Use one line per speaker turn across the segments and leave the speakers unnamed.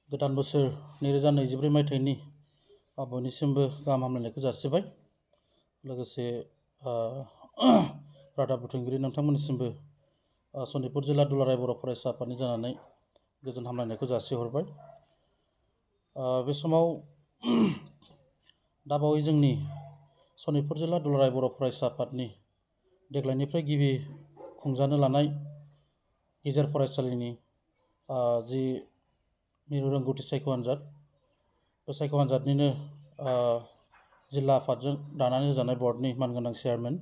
गोदान बोसोर 2024 मायथाइनि बयनिसिमबो गाहाम हामलायनायखौ जासिबाय। लोगोसे रादाब बुथुमगिरि नोंथांमोननिसिमबो सनितपुर जिल्ला दुलाराय बर' फरायसा आफादनि जानानै गोजोन हामलायनायखौ जासिहरबाय। बे समाव दाबावै जोंनि सनितपुर जिल्ला दुलाराय बर' फरायसा आफादनि देग्लायनिफ्राय गिबि खुंजानो लानाय गेजेर फरायसालिनि जि मिरु रोंगौथि सायख' आनजाद, बे सायख' आनजादनिनो जिल्ला आफादजों दानानै होजानाय बर्डनि मानगोनां चेयारमेन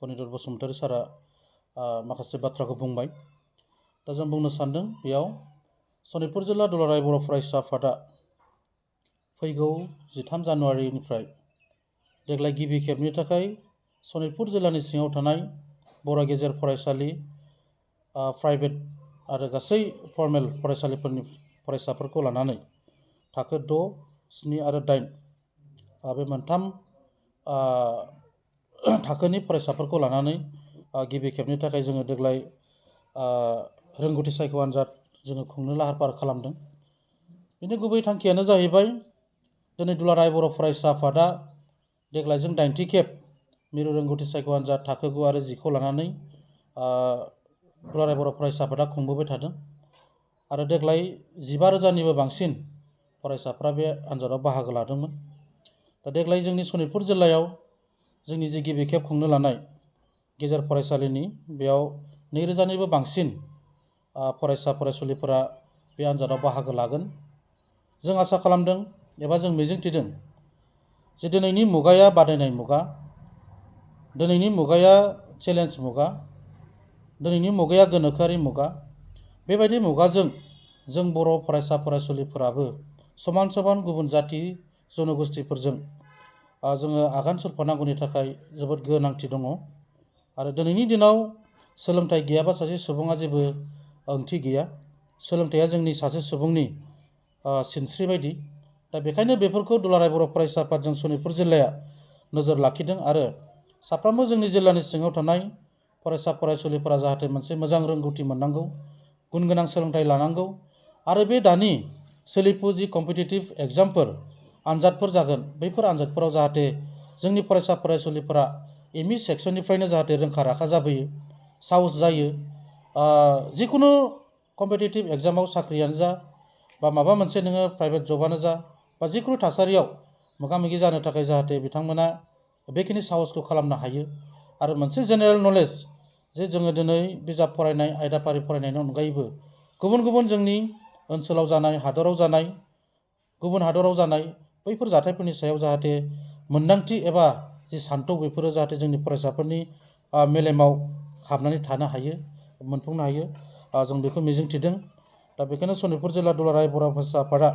पनिन्द्र बसुमतारी सारा माखासे बाथ्राखौ बुंबाय। दा जों बुंनो सानदों बेयाव सनितपुर जिल्ला दुलाराय बर' फरायसा आफादा फैगौ 13 जानुवारिनिफ्राय देग्लाय गिबि खेबनि थाखाय सनितपुर जिल्लानि सिङाव थानाय बर' गेजेर फरायसालि, प्राइभेट आरो गासै फर्मेल फरायसालिफोरनि फरायसाफोरखौ लानानै थाखो 6, 7 आरो 8 बे मोनथाम थाखोनि फरायसाफोरखौ लानानै गिबि खेबनि थाखाय जोङो देग्लाय रोंगौथि सायख' आनजाद जोङो खुंनो लाहार फाहार खालामदों। बेनि गुबै थांखियानो जाहैबाय दिनै दुलाराय बर' फरायसा आफादा देग्लायजों 8थि खेब मिरु रोंगौथि सायख' आनजाद थाखो 9 आरो 10 खौ लानानै दुलाराय बर' फरायसा आफादा खुंबोबाय थादों आरो देग्लाय 15,000निबो बांसिन फरायसाफ्रा बे आनजादाव बाहागो लादोंमोन। दा देग्लाय जोंनि सनितपुर जिल्लायाव जोंनि जि गिबि खेब खुंनो लानाय गेजेर फरायसालिनि बेयाव 2,000निबो बांसिन फरायसा फरायसुलिफोरा बे आनजादाव बाहागो लागोन। जों आसा खालामदों एबा जों मिजिंथिदों जे दिनैनि मुगाया बादायनाय मुगा, दिनैनि मुगाया चेलेन्ज मुगा, दिनैनि मुगाया गोनोखोआरि मुगा। बेबायदि मुगाजों जों बर' फरायसा फरायसुलिफोराबो समान समान गुबुन जाथि जनगोष्ठीफोरजों जोङो आगान सुरफानांगौनि थाखाय जोबोद गोनांथि दङ। आरो दिनैनि दिनाव सोलोंथाइ गैयाबा सासे सुबुङा जेबो ओंथि गैया। सोलोंथाइया जोंनि सासे सुबुंनि सिनस्रि बायदि। दा बेखायनो बेफोरखौ दुलाराय बर' फरायसा आफादजों सनितपुर जिल्लाया नोजोर लाखिदों आरो साफ्रोमबो जोंनि जिल्लानि सिङाव थानाय फरायसा फरायसुलिफोरा जाहाथे मोनसे मोजां रोंगौथि मोननांगौ, गुन गोनां सोलोंथाइ लानांगौ आरो बे दानि सोलिफु जि कम्पिटिटिभ एग्जामफोर आनजादफोर जागोन, बैफोर आनजादफोराव जाहाथे जोंनि फरायसा फरायसुलिफोरा एमइ सेक्सननिफ्रायनो जाहाथे रोंखा राखा जाबोयो, साहस जायो। जिखुनु कम्पिटिटिभ एग्जामाव साख्रियानो जा बा माबा मोनसे नोङो प्राइभेट जबानो जा बा जिखुनु थासारियाव मोगा मोगि जानो थाखाय जाहाथे बिथांमोना बेखिनि साहसखौ खालामनो हायो आरो मोनसे जेनेरेल नलेज जे जोङो दिनै बिजाब फरायनाय, आयदाफारि फरायनायनि अनगायैबो गुबुन गुबुन जोंनि ओनसोलाव जानाय, हादराव जानाय, गुबुन हादराव जानाय बैफोर जाथायफोरनि सायाव जाहाथे मोन्दांथि एबा जि सान्थौ बेफोरो जाहाथे जोंनि फरायसाफोरनि मेलेमाव हाबनानै थानो हायो, मोनफुंनो हायो, जों बेखौ मिजिंथिदों। दा बेखायनो सनितपुर जिल्ला दुलाराय बर' फरायसा आफादा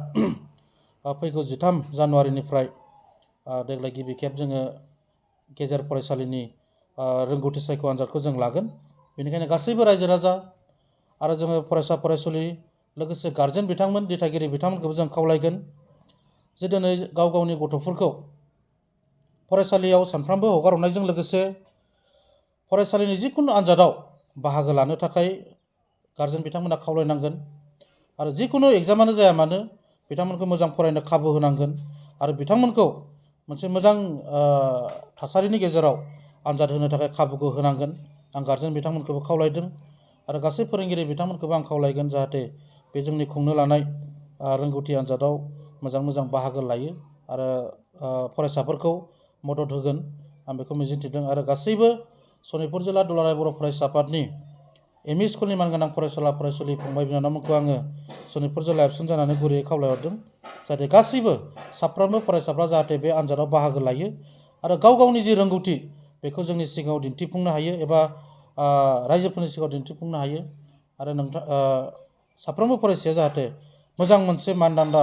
फैगौ 13 जानुवारिनिफ्राय देग्लाय गिबि खेब जोङो गेजेर फरायसालिनि रोंगौथि सायख' आनजादखौ जों लागोन। बेनिखायनो गासैबो रायजो राजा आरो जोङो फरायसा फरायसुलि लोगोसे गार्जेन बिथांमोन, दिथागिरि बिथांमोनखौबो जों खावलायगोन जे दिनै गाव गावनि गथ'फोरखौ फरायसालियाव सानफ्रोमबो हगार हरनायजों लोगोसे फरायसालिनि जिखुनु आनजादाव बाहागो लानो थाखाय गार्जेन बिथांमोना खावलायनांगोन आरो जिखुनु एग्जामानो जाया मानो बिथांमोनखौ मोजां फरायनो खाबु होनांगोन आरो बिथांमोनखौ मोनसे मोजां थासारिनि गेजेराव आनजाद होनो थाखाय खाबुखौ होनांगोन। आं गार्जेन बिथांमोनखौबो खावलायदों आरो गासै फोरोंगिरि बिथांमोनखौबो आं खावलायगोन जाहाथे बे जोंनि खुंनो लानाय रोंगौथि आनजादाव मोजां मोजां बाहागो लायो आरो फरायसाफोरखौ मदद होगोन, आं बेखौ मिजिंथिदों। आरो गासैबो सनितपुर जिल्ला दुलाराय बर' फरायसा आफादनि एमइ स्कुलनि मानगोनां फरायसुला फरायसुलि फंबाय बिनानावमोनखौ आङो सनितपुर जिल्ला एबसुन जानानै गुरैयै खावलायहरदों जाहाथे गासैबो साफ्रोमबो फरायसाफ्रा जाहाथे बे आनजादाव बाहागो लायो आरो गाव गावनि जि रोंगौथि बेखौ जोंनि सिगाङाव दिन्थिफुंनो हायो एबा रायजोफोरनि सिगाङाव दिन्थिफुंनो हायो आरो साफ्रोमबो फरायसाया जाहाथे मोजां मोनसे मानदान्दा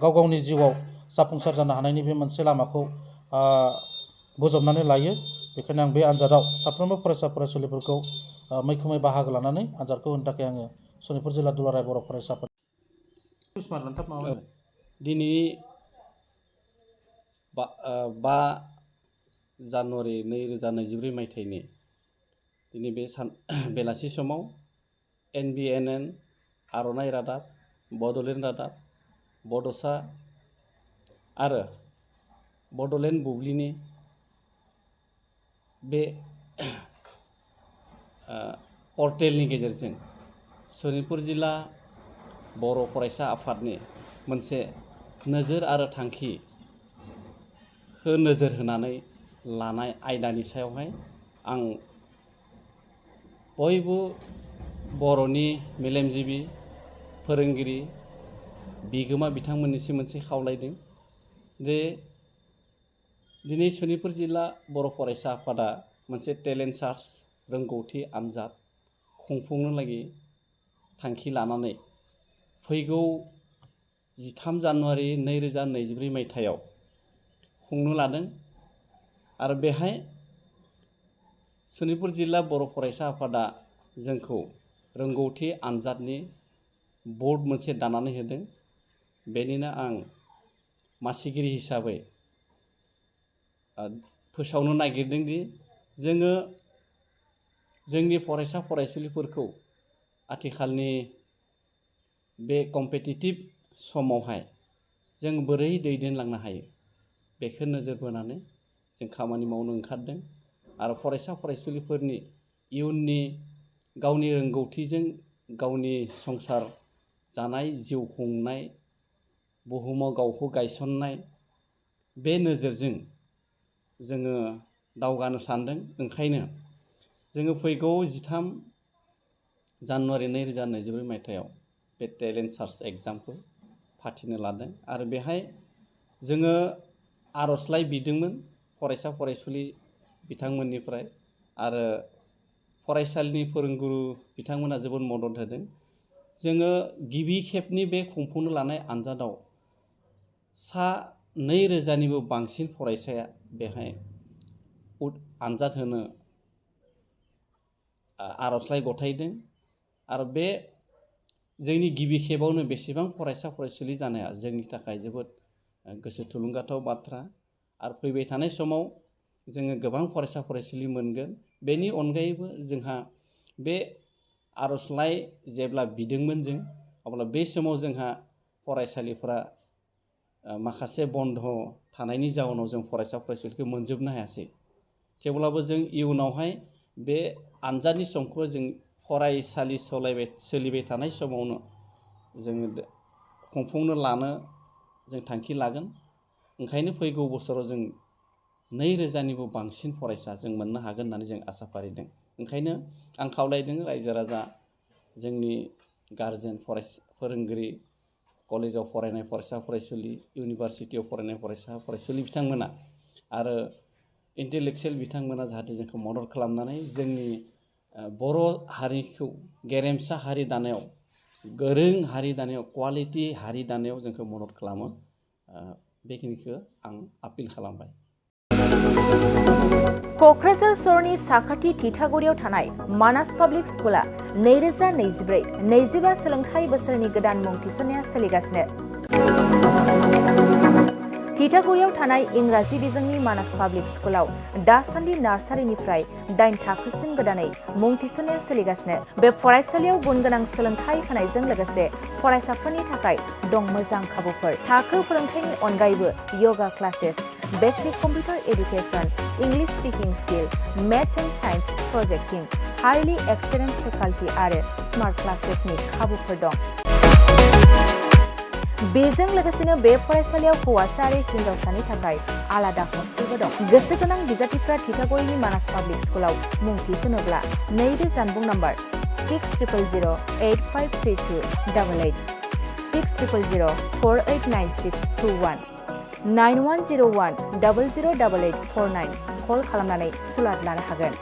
गाव गावनि जिउआव जाफुंसार जानो हानायनि बे मोनसे लामाखौ बोजबनानै लायो। बेखायनो आं बे आनजादाव साफ्रोमबो फरायसा फरायसुलिफोरखौ मैखोमै बाहागो लानानै आनजादखौ होनो थाखाय आङो सनितपुर जिल्ला दुलाराय बर' फरायसाफोर
दिनै 5 जानुवारि 2024 मायथाइनि दिनै बे बेलासि समाव NBNN, आर'नाइ रादाब, बड'लेण्ड रादाब बड'सा आरो बड'लेण्ड बुब्लिनि बे पर्टेलनि गेजेरजों सनितपुर जिल्ला बर' फरायसा आफादनि मोनसे नोजोर आरो थांखिखौ नोजोर होनानै लानाय आयदानि सायावहाय आं बयबो बर'नि मेलेमजिबि फोरोंगिरि बिगोमा बिथांमोननिसिम मोनसे खावलायदों जे दिनै सनितपुर जिल्ला बर' फरायसा आफादा मोनसे टेलेन्ट सार्च रोंगौथि आनजाद खुंफुंनो लागि थांखि लानानै फैगौ 13 जानुवारि 2024 मायथाइयाव खुंनो लादों आरो बेहाय सनितपुर जिल्ला बर' फरायसा आफादा जोंखौ रोंगौथि आनजादनि बर्ड मोनसे दानानै होदों। बेनिनो आं मासिगिरि हिसाबै फोसावनो नागिरदों दि जोङो जोंनि फरायसा फरायसुलिफोरखौ आथिखालनि बे कम्पिटिटिभ समावहाय जों बोरै दैदेनलांनो हायो बेखौ नोजोर बोनानै जों खामानि मावनो ओंखारदों आरो फरायसा फरायसुलिफोरनि इयुननि गावनि रोंगौथिजों गावनि संसार जानाय जिउ खुंनाय बुहुमाव गावखौ गायसननाय बे नोजोरजों जोङो दावगानो सानदों। ओंखायनो जोङो फैगौ 13 जानुवारि 2024 मायथाइयाव बे टेलेन्ट सार्च एग्जामखौ फाथिनो लादों आरो बेहाय जोङो आर'जलाइ बिदोंमोन फरायसा फरायसुलि बिथांमोननिफ्राय आरो फरायसालिनि फोरोंगुरु बिथांमोना जोबोद मदद होदों। जोङो गिबि खेबनि बे खुंफुंनो लानाय आनजादाव 2000निबो बांसिन फरायसाया बेहाय आनजाद होनो आर'जलाइ गथायदों आरो बे जोंनि गिबि खेबावनो बेसेबां फरायसा फरायसुलि जानाया जोंनि थाखाय जोबोद गोसो थुलुंगाथाव बाथ्रा आरो फैबाय थानाय समाव जोङो गोबां फरायसा फरायसुलि मोनगोन। बेनि अनगायैबो जोंहा बे आर'जलाइ जेब्ला बिदोंमोन जों अब्ला बे समाव जोंहा फरायसालिफ्रा माखासे बन्द' थानायनि जाउनाव जों फरायसा फरायसुलिखौ मोनजोबनो हायासै। थेवब्लाबो जों इयुनावहाय बे आनजादनि समखौ जों फरायसालि सोलिबाय थानाय समावनो जोङो खुंफुंनो लानो जों थांखि लागोन। ओंखायनो फैगौ बोसोराव जों 2000निबो बांसिन फरायसा जों मोननो हागोन होननानै जों आसा फारिदों। ओंखायनो आं खावलायदों रायजो राजा जोंनि गारजेन फोरोंगिरि कलेजाव फरायनाय फरायसा फरायसुलि इउनिभारसिटियाव फरायनाय फरायसा फरायसुलि बिथांमोना आरो इन्टेलेक्सुयेल बिथांमोना जाहाथे जोंखौ मदद खालामनानै जोंनि बर' हारिखौ गेरेमसा हारि दानायाव गोरों हारि दानायाव क्वालिटि हारि दानायाव जोंखौ मदद खालामो बेखिनिखौ आं आपिल खालामबाय।
क'क्राझार सहरनि साखाथि थिथागुरियाव थानाय मानास पाब्लिक स्कुला 2024-25 सोलोंथाइ बोसोरनि गोदान मुं थिसननाया सोलिगासिनो। थिथागुरियाव थानाय इंराजि बिजोंनि मानास पाब्लिक स्कुलाव दासान्दि नार्सारिनिफ्राय 8 थाखोसिम गोदानै मुं थिसननाया सोलिगासिनो। बे फरायसालियाव गुन गोनां सोलोंथाइ होनायजों लोगोसे फरायसाफोरनि थाखाय दं मोजां खाबुफोर। थाखो फोरोंथायनि अनगायैबो yoga classes, basic computer education, English speaking skill, maths and science projecting, highly experience faculty आरो स्मार्ट क्लासेसनि खाबुफोर दं। बेजों लोगोसेनो बे फरायसालियाव हौवासा आरो हिन्जावसानि थाखाय आलादा हस्टेलबो दं। गोसो गोनां बिजाथिफ्रा थिथागुरिनि मानास पाब्लिक स्कुलाव मुं थिसनोब्ला नैबे जानबुं नम्बर 6000853288 6000489621 9101008849 कल खालामनानै सुलाद लानो हागोन।